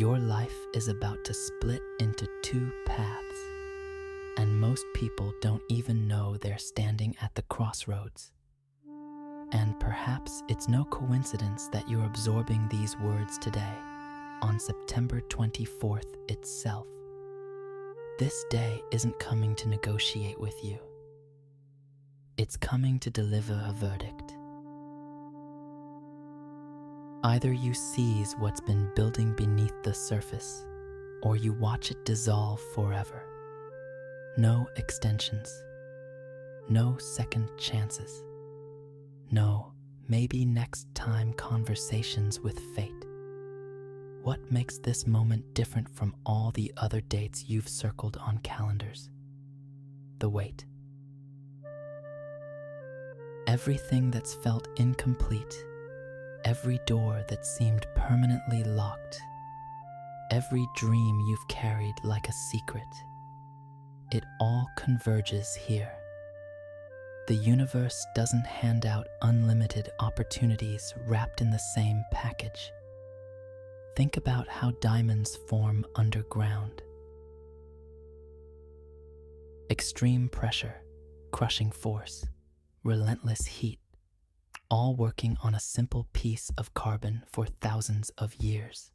Your life is about to split into two paths, and most people don't even know they're standing at the crossroads. And perhaps it's no coincidence that you're absorbing these words today, on September 24th itself. This day isn't coming to negotiate with you. It's coming to deliver a verdict. Either you seize what's been building beneath the surface, or you watch it dissolve forever. No extensions. No second chances. No, maybe next time conversations with fate. What makes this moment different from all the other dates you've circled on calendars? The wait. Everything that's felt incomplete, every door that seemed permanently locked, every dream you've carried like a secret, it all converges here. The universe doesn't hand out unlimited opportunities wrapped in the same package. Think about how diamonds form underground. Extreme pressure, crushing force, relentless heat, all working on a simple piece of carbon for thousands of years.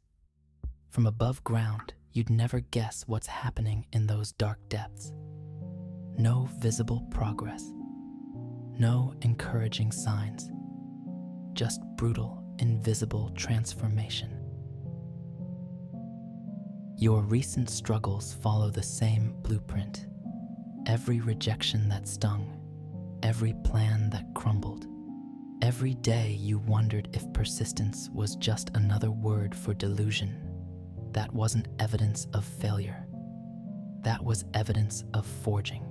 From above ground, you'd never guess what's happening in those dark depths. No visible progress. No encouraging signs. Just brutal, invisible transformation. Your recent struggles follow the same blueprint. Every rejection that stung, every plan that crumbled, every day you wondered if persistence was just another word for delusion. That wasn't evidence of failure. That was evidence of forging.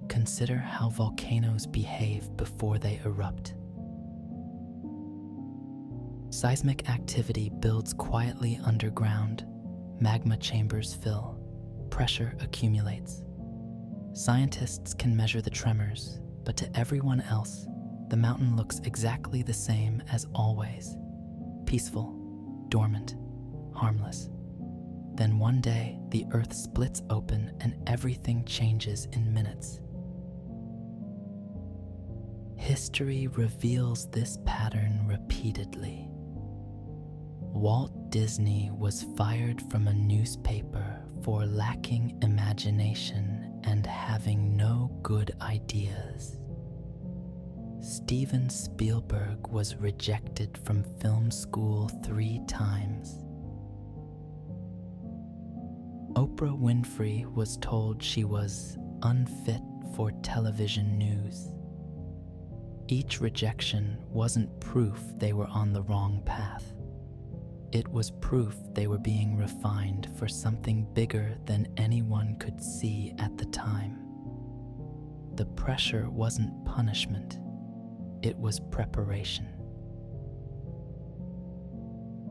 Consider how volcanoes behave before they erupt. Seismic activity builds quietly underground. Magma chambers fill. Pressure accumulates. Scientists can measure the tremors, but to everyone else, the mountain looks exactly the same as always. Peaceful, dormant, harmless. Then one day, the earth splits open and everything changes in minutes. History reveals this pattern repeatedly. Walt Disney was fired from a newspaper for lacking imagination and having no good ideas. Steven Spielberg was rejected from film school 3 times. Oprah Winfrey was told she was unfit for television news. Each rejection wasn't proof they were on the wrong path. It was proof they were being refined for something bigger than anyone could see at the time. The pressure wasn't punishment, it was preparation.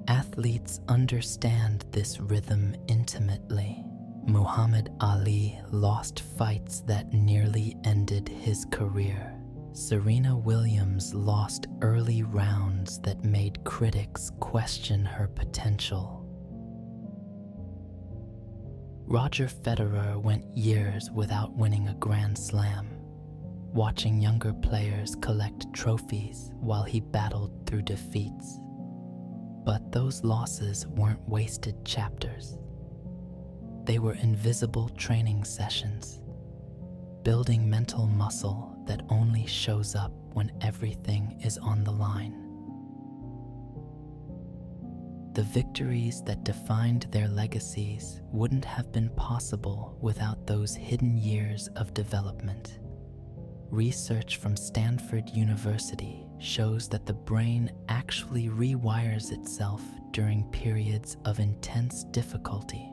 Athletes understand this rhythm intimately. Muhammad Ali lost fights that nearly ended his career. Serena Williams lost early rounds that made critics question her potential. Roger Federer went years without winning a Grand Slam, watching younger players collect trophies while he battled through defeats. But those losses weren't wasted chapters. They were invisible training sessions, building mental muscle that only shows up when everything is on the line. The victories that defined their legacies wouldn't have been possible without those hidden years of development. Research from Stanford University shows that the brain actually rewires itself during periods of intense difficulty.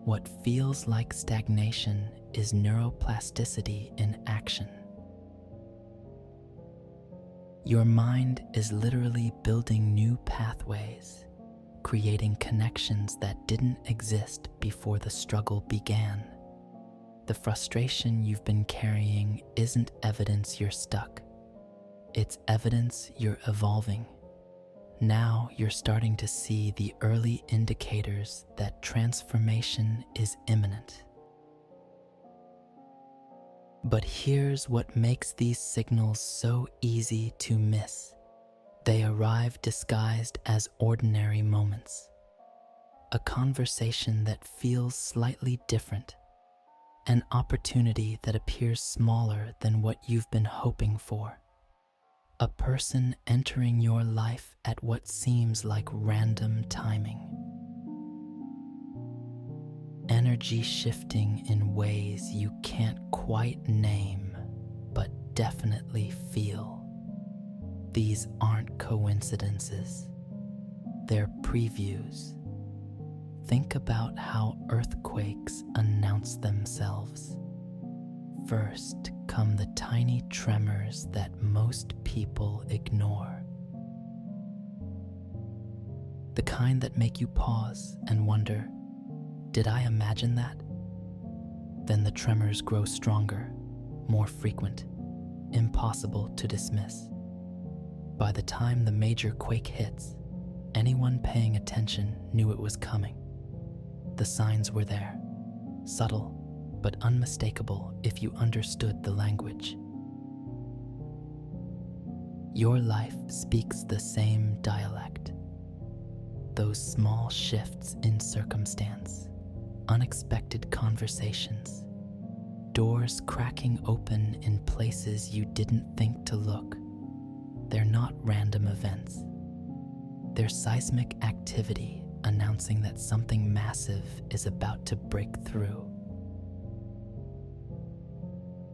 What feels like stagnation is neuroplasticity in action. Your mind is literally building new pathways, creating connections that didn't exist before the struggle began. The frustration you've been carrying isn't evidence you're stuck. It's evidence you're evolving. Now you're starting to see the early indicators that transformation is imminent. But here's what makes these signals so easy to miss. They arrive disguised as ordinary moments. A conversation that feels slightly different. An opportunity that appears smaller than what you've been hoping for. A person entering your life at what seems like random timing. Energy shifting in ways you can't quite name, but definitely feel. These aren't coincidences. They're previews. Think about how earthquakes announce themselves. First come the tiny tremors that most people ignore. The kind that make you pause and wonder, did I imagine that? Then the tremors grow stronger, more frequent, impossible to dismiss. By the time the major quake hits, anyone paying attention knew it was coming. The signs were there, subtle but unmistakable if you understood the language. Your life speaks the same dialect. Those small shifts in circumstance, unexpected conversations, doors cracking open in places you didn't think to look. They're not random events. They're seismic activity announcing that something massive is about to break through.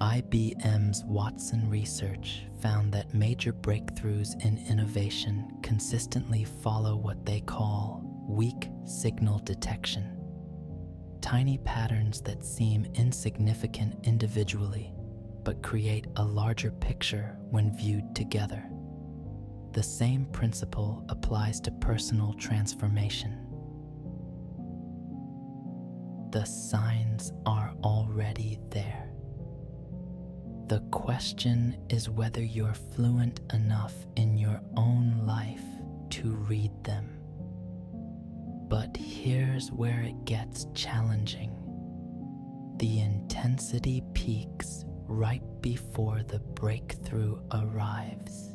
IBM's Watson research found that major breakthroughs in innovation consistently follow what they call weak signal detection. Tiny patterns that seem insignificant individually, but create a larger picture when viewed together. The same principle applies to personal transformation. The signs are already there. The question is whether you're fluent enough in your own life to read them. But here's where it gets challenging. The intensity peaks right before the breakthrough arrives.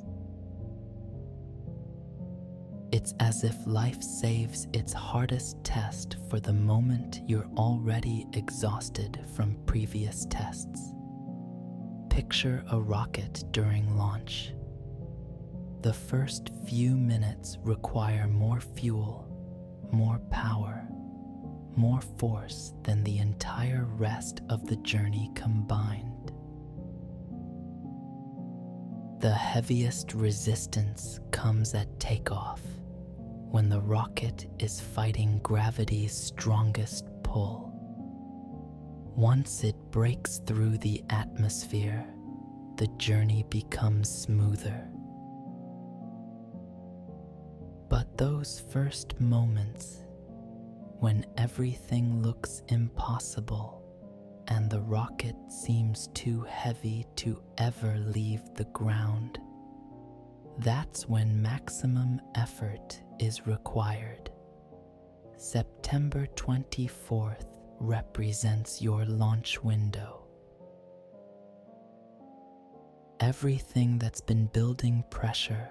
It's as if life saves its hardest test for the moment you're already exhausted from previous tests. Picture a rocket during launch. The first few minutes require more fuel, more power, more force than the entire rest of the journey combined. The heaviest resistance comes at takeoff, when the rocket is fighting gravity's strongest pull. Once it breaks through the atmosphere, the journey becomes smoother. But those first moments, when everything looks impossible and the rocket seems too heavy to ever leave the ground, that's when maximum effort is required. September 24th represents your launch window. Everything that's been building pressure,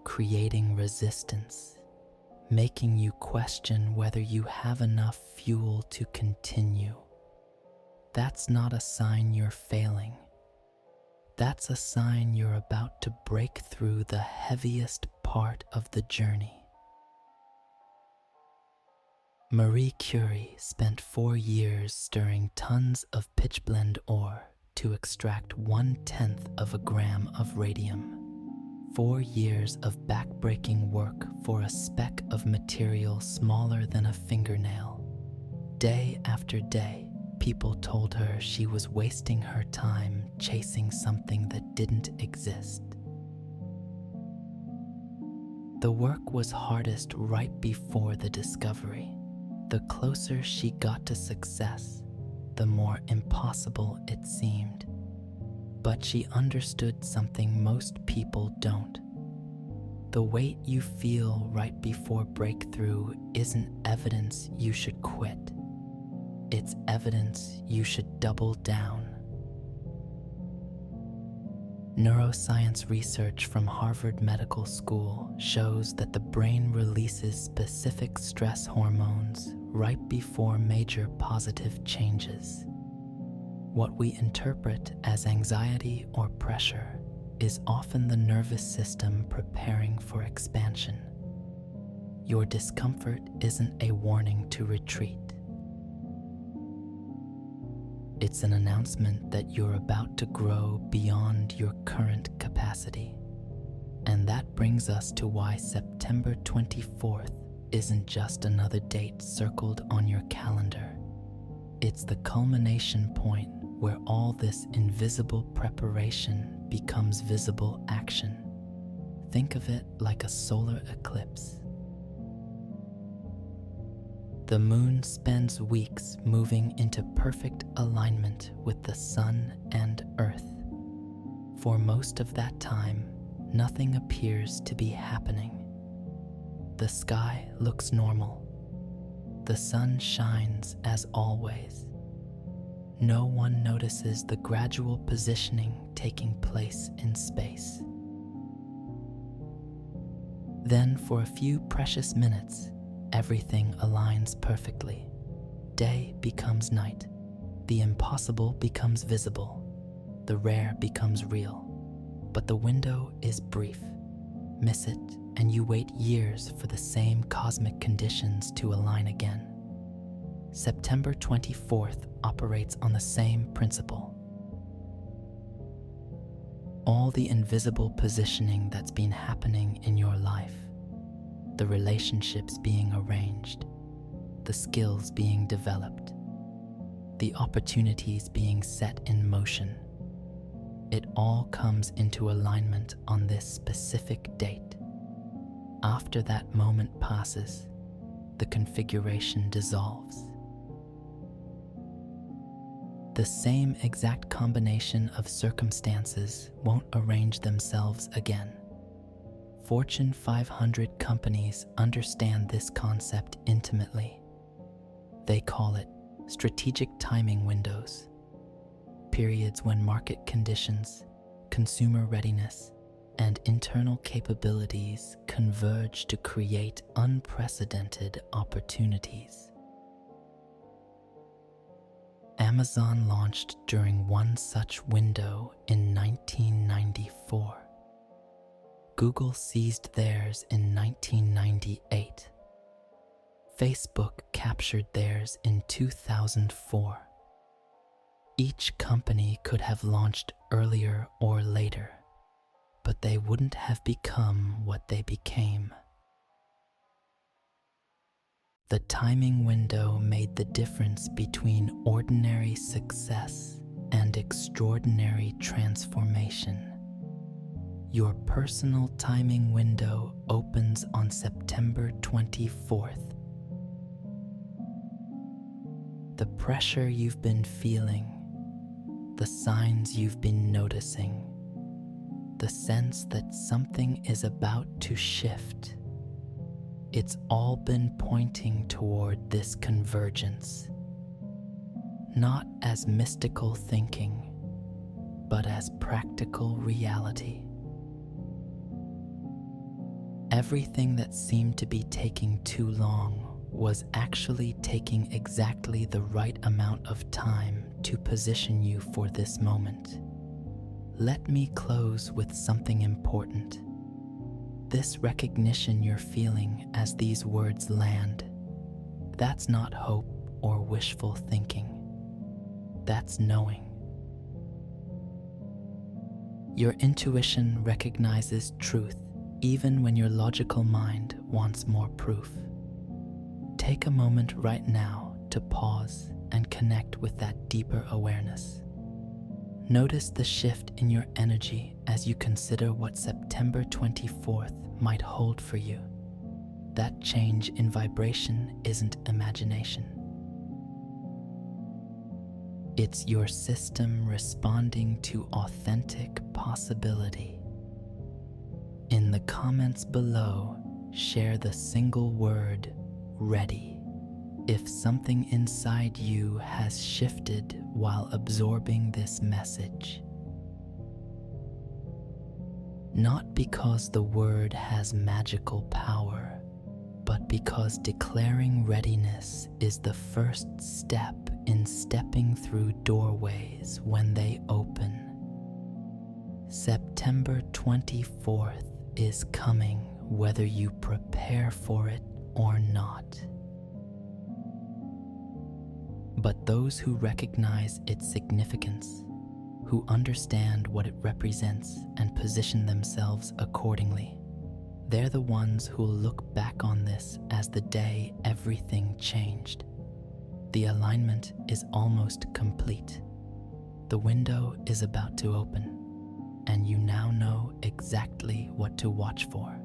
creating resistance, making you question whether you have enough fuel to continue. That's not a sign you're failing. That's a sign you're about to break through the heaviest part of the journey. Marie Curie spent 4 years stirring tons of pitchblende ore to extract 1/10 of a gram of radium. 4 years of backbreaking work for a speck of material smaller than a fingernail. Day after day, people told her she was wasting her time chasing something that didn't exist. The work was hardest right before the discovery. The closer she got to success, the more impossible it seemed. But she understood something most people don't. The weight you feel right before breakthrough isn't evidence you should quit. It's evidence you should double down. Neuroscience research from Harvard Medical School shows that the brain releases specific stress hormones right before major positive changes. What we interpret as anxiety or pressure is often the nervous system preparing for expansion. Your discomfort isn't a warning to retreat. It's an announcement that you're about to grow beyond your current capacity. And that brings us to why September 24th isn't just another date circled on your calendar. It's the culmination point where all this invisible preparation becomes visible action. Think of it like a solar eclipse. The moon spends weeks moving into perfect alignment with the sun and earth. For most of that time, nothing appears to be happening. The sky looks normal. The sun shines as always. No one notices the gradual positioning taking place in space. Then, for a few precious minutes, everything aligns perfectly. Day becomes night. The impossible becomes visible. The rare becomes real. But the window is brief. Miss it, and you wait years for the same cosmic conditions to align again. September 24th operates on the same principle. All the invisible positioning that's been happening in your life, the relationships being arranged, the skills being developed, the opportunities being set in motion. It all comes into alignment on this specific date. After that moment passes, the configuration dissolves. The same exact combination of circumstances won't arrange themselves again. Fortune 500 companies understand this concept intimately. They call it strategic timing windows, periods when market conditions, consumer readiness, and internal capabilities converge to create unprecedented opportunities. Amazon launched during one such window in 1994. Google seized theirs in 1998. Facebook captured theirs in 2004. Each company could have launched earlier or later, but they wouldn't have become what they became. The timing window made the difference between ordinary success and extraordinary transformation. Your personal timing window opens on September 24th. The pressure you've been feeling, the signs you've been noticing, the sense that something is about to shift, it's all been pointing toward this convergence, not as mystical thinking, but as practical reality. Everything that seemed to be taking too long was actually taking exactly the right amount of time to position you for this moment. Let me close with something important. This recognition you're feeling as these words land, that's not hope or wishful thinking. That's knowing. Your intuition recognizes truth even when your logical mind wants more proof. Take a moment right now to pause and connect with that deeper awareness. Notice the shift in your energy as you consider what September 24th might hold for you. That change in vibration isn't imagination. It's your system responding to authentic possibility. In the comments below, share the single word, ready, if something inside you has shifted while absorbing this message. Not because the word has magical power, but because declaring readiness is the first step in stepping through doorways when they open. September 24th is coming whether you prepare for it or not. But those who recognize its significance, who understand what it represents and position themselves accordingly, they're the ones who look back on this as the day everything changed. The alignment is almost complete. The window is about to open, and you now know exactly what to watch for.